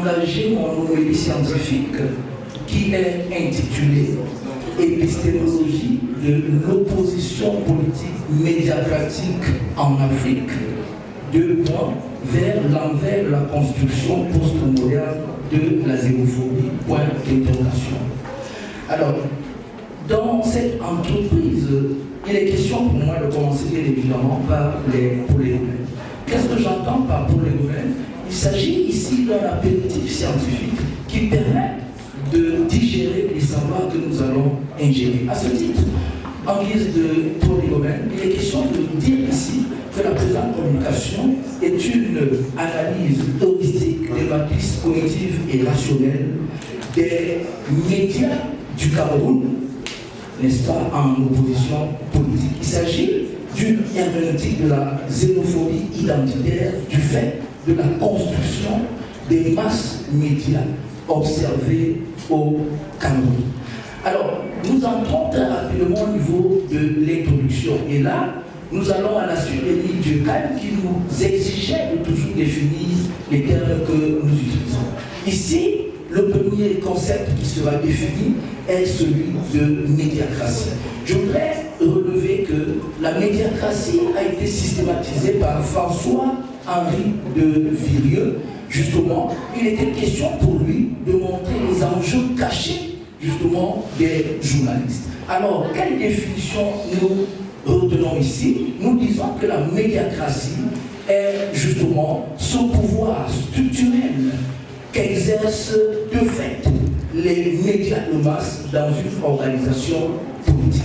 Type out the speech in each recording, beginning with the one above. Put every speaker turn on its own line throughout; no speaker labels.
engagé mon homélie scientifique qui est intitulée Épistémologie de l'opposition politique médiatique en Afrique, vers l'envers de la construction post-moderne de la xénophobie, point d'interrogation. Alors, dans cette entreprise, il est question pour moi de commencer bien évidemment par les prolégomènes. Qu'est-ce que j'entends par prolégomènes? Il s'agit ici d'un apéritif scientifique qui permet de digérer les savoirs que nous allons ingérer. À ce titre, en guise de prolégomène, il est question de dire ici que la présente communication est une analyse heuristique des matrices cognitives et rationnelles des médias du Cameroun, n'est-ce pas, en opposition politique. Il s'agit d'une herméneutique de la xénophobie identitaire du fait de la construction des masses médias observées au Cameroun. Alors, nous entrons très rapidement au niveau de l'introduction. Et là, nous allons à la suite d'Émile Durkheim qui nous exigeait de toujours définir les termes que nous utilisons. Ici, le premier concept qui sera défini est celui de médiacratie. Je voudrais relever que la médiacratie a été systématisée par François-Henri de Virieu. Justement, il était question pour lui de montrer les enjeux cachés justement des journalistes. Alors, quelle définition nous retenons ici? Nous disons que la médiacratie est justement ce pouvoir structurel qu'exercent de fait les médias de masse dans une organisation politique.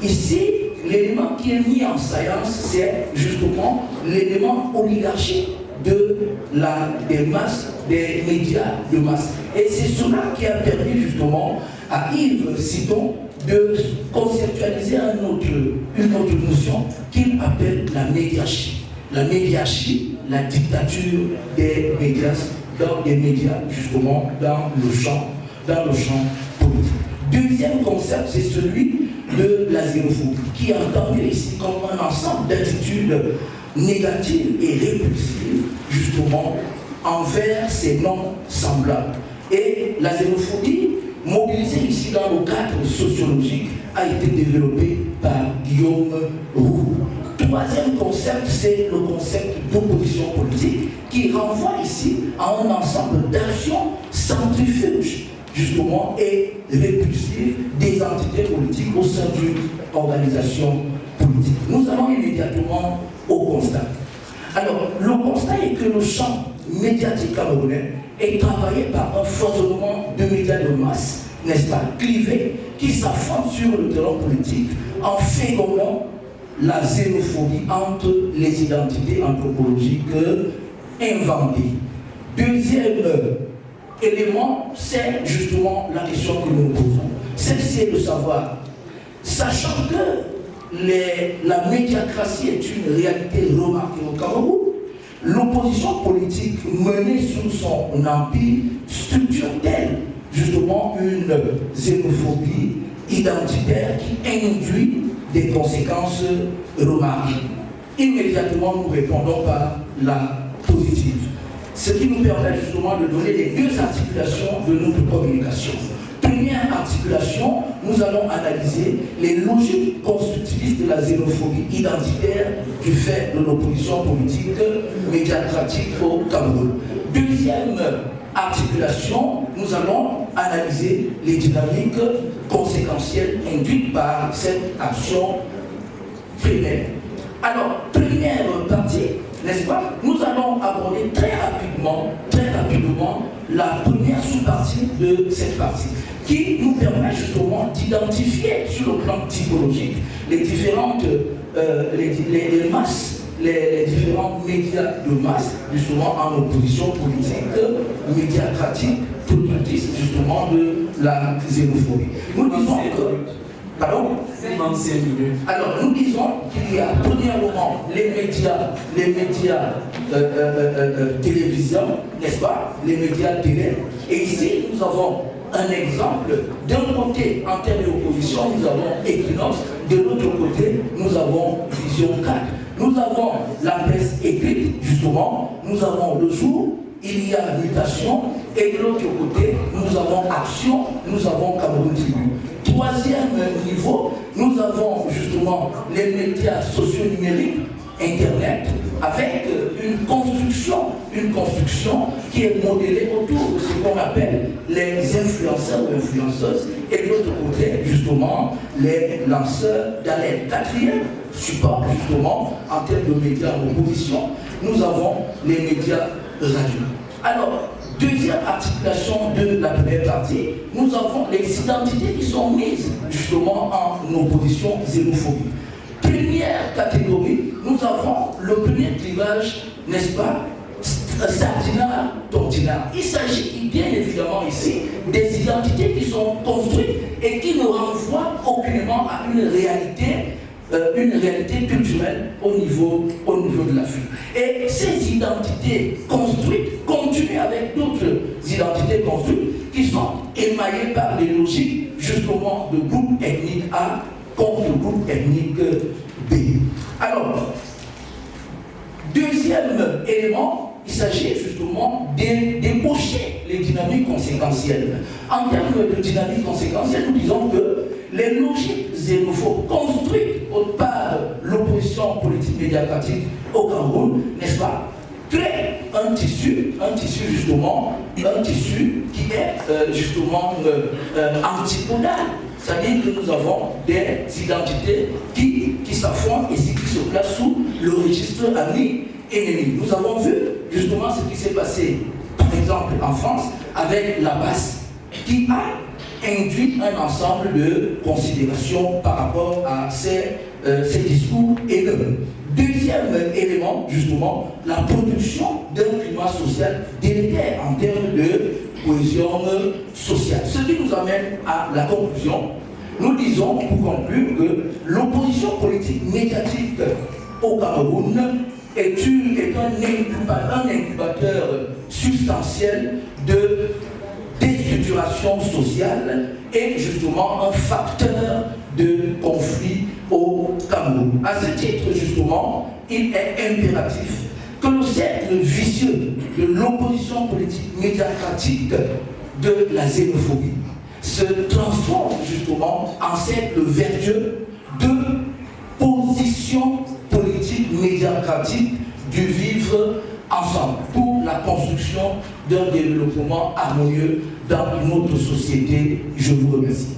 Ici, l'élément qui est mis en science, c'est justement l'élément oligarchique des masses, des médias de masse. Et c'est cela qui a permis justement à Yves Sidon de conceptualiser une autre notion qu'il appelle la médiachie. La médiachie, la dictature des médias, dans les médias, justement, dans le champ politique. Deuxième concept, c'est celui de la xénophobie, qui est entendu ici comme un ensemble d'attitudes négatives et répulsives, justement, envers ces non-semblables. Et la xénophobie, mobilisée ici dans le cadre sociologique, a été développée par Guillaume Roux. Troisième concept, c'est le concept d'opposition politique qui renvoie ici à un ensemble d'actions centrifuges, justement, et répulsives des entités politiques au sein d'une organisation politique. Nous allons immédiatement au constat. Alors, le constat est que le champ médiatique camerounais est travaillé par un foisonnement de médias de masse, n'est-ce pas, clivés, qui s'affrontent sur le terrain politique en fécondant la xénophobie entre les identités anthropologiques inventées. Deuxième élément, c'est justement la question que nous nous posons. Celle-ci est de savoir, sachant que la médiacratie est une réalité remarquée au Cameroun, l'opposition politique menée sous son empire structure-t-elle justement une xénophobie identitaire qui induit des conséquences remarquables? Immédiatement, nous répondons par la positive. Ce qui nous permet justement de donner les deux articulations de notre communication. Première articulation, nous allons analyser les logiques constructivistes de la xénophobie identitaire du fait de l'opposition politique médiatique au Cameroun. Deuxième articulation, nous allons analyser les dynamiques conséquentielles induites par cette action primaire. Alors, première partie, n'est-ce pas? Nous allons aborder très rapidement la première sous-partie de cette partie, qui nous permet justement d'identifier sur le plan typologique les différentes les masses, les différents médias de masse, justement en opposition politique, médiatique, productrice justement de la xénophobie. Nous disons que... Pardon? Alors, nous disons qu'il y a premièrement les médias télévision, n'est-ce pas? Les médias télé. Et ici, nous avons un exemple. D'un côté, en termes d'opposition, nous avons Equinox. De l'autre côté, nous avons Vision 4. Nous avons la presse écrite, justement. Nous avons le jour, il y a mutation. et de l'autre côté, nous avons Action, nous avons Cameroun Tribune. Troisième niveau, nous avons justement les médias socio-numériques, Internet, avec une construction qui est modélée autour de ce qu'on appelle les influenceurs ou influenceuses, et de l'autre côté, justement, les lanceurs d'alerte. Quatrième support, justement, en termes de médias en opposition, nous avons les médias radio. Alors, deuxième articulation de la première partie, nous avons les identités qui sont mises justement en opposition xénophobie. Première catégorie, nous avons le premier clivage, n'est-ce pas, Sardinat-Tontina. Il s'agit bien évidemment ici des identités qui sont construites et qui ne renvoient aucunement à une réalité culturelle au niveau de l'Afrique. Et ces identités construites continuent avec d'autres identités construites qui sont émaillées par des logiques justement de groupe ethnique A contre le groupe ethnique B. Alors, deuxième élément, il s'agit justement d'ébaucher les dynamiques conséquentielles. En termes de dynamique conséquentielle, nous disons que les logiques xénophobes construites par l'opposition politique médiatique au Cameroun, n'est-ce pas, créent un tissu justement, qui est justement antipodal. C'est-à-dire que nous avons des identités qui s'affrontent et qui se placent sous le registre ami-ennemi. Nous avons vu justement ce qui s'est passé, par exemple en France, avec la BAS, qui a induit un ensemble de considérations par rapport à ces discours haineux. Deuxième élément, justement, la production d'un climat social délétère en termes de cohésion sociale. Ce qui nous amène à la conclusion. Nous disons, pour conclure, que l'opposition politique médiatique au Cameroun est un incubateur substantiel de déstructuration sociale et justement un facteur de conflit au Cameroun. À ce titre, justement, il est impératif que le cercle vicieux de l'opposition politique médiatique de la xénophobie se transforme justement en cercle vertueux de position politique médiatique du vivre ensemble pour la construction d'un développement harmonieux dans notre société. Je vous remercie.